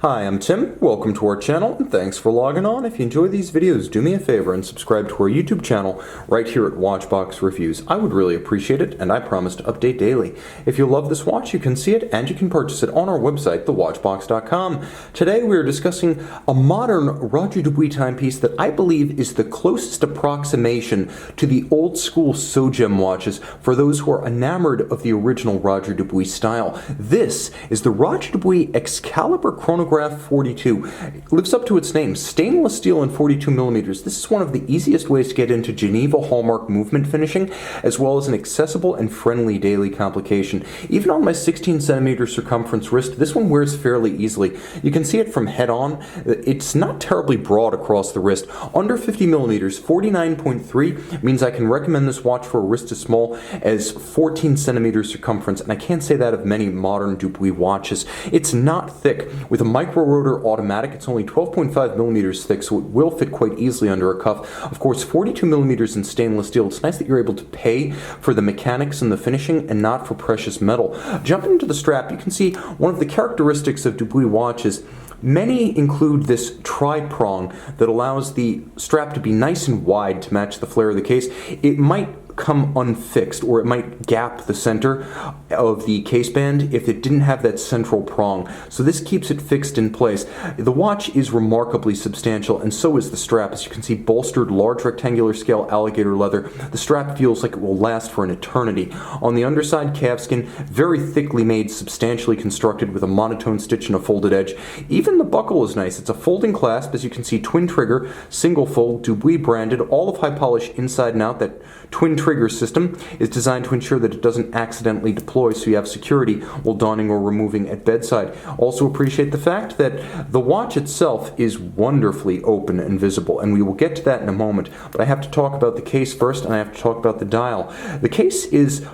Hi, I'm Tim. Welcome to our channel, and thanks for logging on. If you enjoy these videos, do me a favor and subscribe to our YouTube channel right here at Watchbox Reviews. I would really appreciate it, and I promise to update daily. If you love this watch, you can see it, and you can purchase it on our website, thewatchbox.com. Today, we are discussing a modern Roger Dubuis timepiece that I believe is the closest approximation to the old-school Sogem watches for those who are enamored of the original Roger Dubuis style. This is the Roger Dubuis Excalibur Chronograph 42. It lives up to its name, stainless steel and 42 millimeters. This is one of the easiest ways to get into Geneva hallmark movement finishing, as well as an accessible and friendly daily complication. Even on my 16 centimeter circumference wrist, this one wears fairly easily. You can see it from head on. It's not terribly broad across the wrist. Under 50 millimeters, 49.3 means I can recommend this watch for a wrist as small as 14 centimeters circumference, and I can't say that of many modern Dubuis watches. It's not thick. With a micro rotor automatic, it's only 12.5 millimeters thick, so it will fit quite easily under a cuff. Of course, 42 millimeters in stainless steel. It's nice that you're able to pay for the mechanics and the finishing and not for precious metal. Jumping into the strap, you can see one of the characteristics of Dubuis watches. Many include this tri-prong that allows the strap to be nice and wide to match the flare of the case. It might come unfixed, or it might gap the center of the case band if it didn't have that central prong. So this keeps it fixed in place. The watch is remarkably substantial, and so is the strap. As you can see, bolstered large rectangular scale alligator leather. The strap feels like it will last for an eternity. On the underside, calfskin, very thickly made, substantially constructed with a monotone stitch and a folded edge. Even the buckle is nice. It's a folding clasp, as you can see, twin trigger, single fold, Dubuis branded, all of high polish inside and out. That twin trigger system is designed to ensure that it doesn't accidentally deploy, so you have security while donning or removing at bedside. Also appreciate the fact that the watch itself is wonderfully open and visible, and we will get to that in a moment. But I have to talk about the case first, and I have to talk about the dial. The case is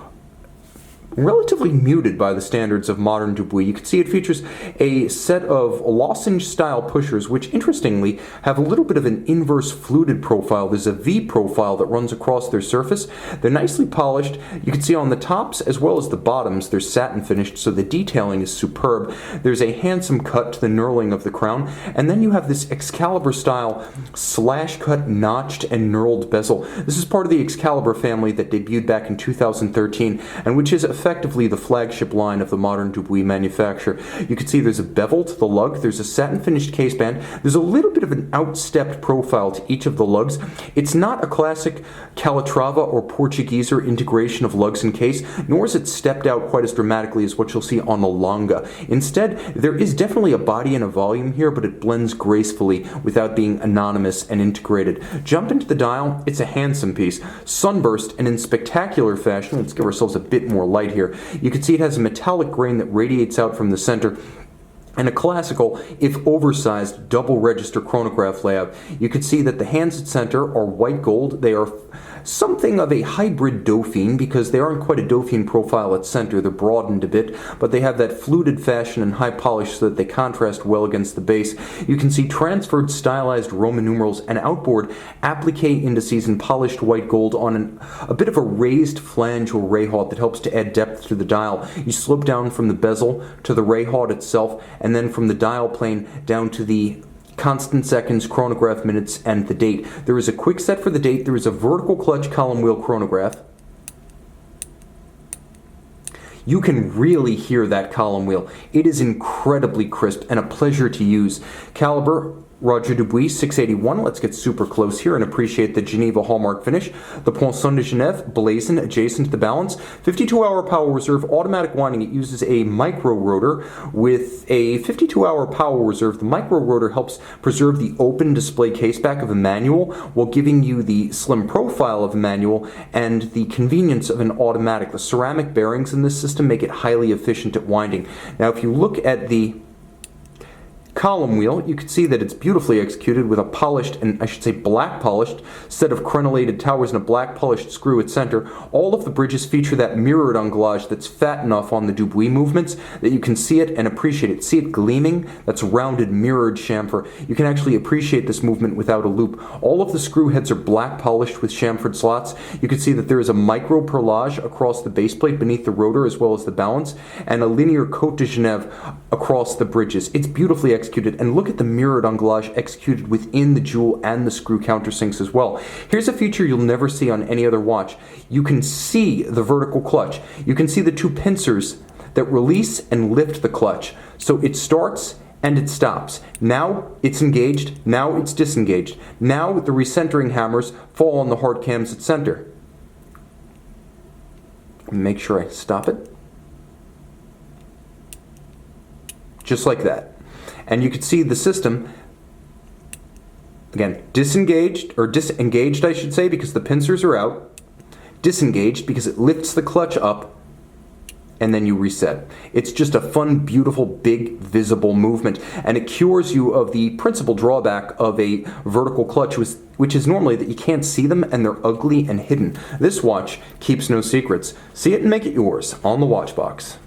relatively muted by the standards of modern Dubuis. You can see it features a set of lozenge-style pushers, which interestingly have a little bit of an inverse fluted profile. There's a V profile that runs across their surface. They're nicely polished. You can see on the tops as well as the bottoms, they're satin finished, so the detailing is superb. There's a handsome cut to the knurling of the crown, and then you have this Excalibur-style slash-cut, notched, and knurled bezel. This is part of the Excalibur family that debuted back in 2013, and which is effectively the flagship line of the modern Dubuis manufacturer. You can see there's a bevel to the lug, there's a satin finished case band, there's a little bit of an outstepped profile to each of the lugs. It's not a classic Calatrava or Portugueser integration of lugs and case, nor is it stepped out quite as dramatically as what you'll see on the Longa. Instead, there is definitely a body and a volume here, but it blends gracefully without being anonymous and integrated. Jump into the dial, it's a handsome piece. Sunburst, and in spectacular fashion, let's give ourselves a bit more light here. You can see it has a metallic grain that radiates out from the center, and a classical, if oversized, double register chronograph layout. You can see that the hands at center are white gold. They are something of a hybrid Dauphine, because they aren't quite a Dauphine profile at center. They're broadened a bit, but they have that fluted fashion and high polish so that they contrast well against the base. You can see transferred stylized Roman numerals and outboard applique indices in polished white gold on a bit of a raised flange or rayhaut that helps to add depth to the dial. You slope down from the bezel to the rayhaut itself, and then from the dial plane down to the constant seconds, chronograph minutes, and the date. There is a quick set for the date. There is a vertical clutch column wheel chronograph. You can really hear that column wheel. It is incredibly crisp and a pleasure to use. Caliber, Roger Dubuis 681. Let's get super close here and appreciate the Geneva hallmark finish. The Poinçon de Genève blazoned adjacent to the balance. 52-hour power reserve, automatic winding. It uses a micro rotor with a 52-hour power reserve. The micro rotor helps preserve the open display caseback of a manual while giving you the slim profile of a manual and the convenience of an automatic. The ceramic bearings in this system make it highly efficient at winding. Now, if you look at the column wheel, you can see that it's beautifully executed with a polished, and I should say black polished, set of crenellated towers and a black polished screw at center. All of the bridges feature that mirrored anglage that's fat enough on the Dubuis movements that you can see it and appreciate it. See it gleaming? That's rounded mirrored chamfer. You can actually appreciate this movement without a loop. All of the screw heads are black polished with chamfered slots. You can see that there is a micro perlage across the base plate beneath the rotor as well as the balance, and a linear Côte de Genève across the bridges. It's beautifully executed. executed, and look at the mirrored anglage executed within the jewel and the screw countersinks as well. Here's a feature you'll never see on any other watch. You can see the vertical clutch. You can see the two pincers that release and lift the clutch. So it starts and it stops. Now it's engaged, now it's disengaged. Now the recentering hammers fall on the hard cams at center. Make sure I stop it. Just like that. And you can see the system, again, disengaged I should say, because the pincers are out. Disengaged because it lifts the clutch up, and then you reset. It's just a fun, beautiful, big, visible movement, and it cures you of the principal drawback of a vertical clutch, which is normally that you can't see them and they're ugly and hidden. This watch keeps no secrets. See it and make it yours on the Watchbox.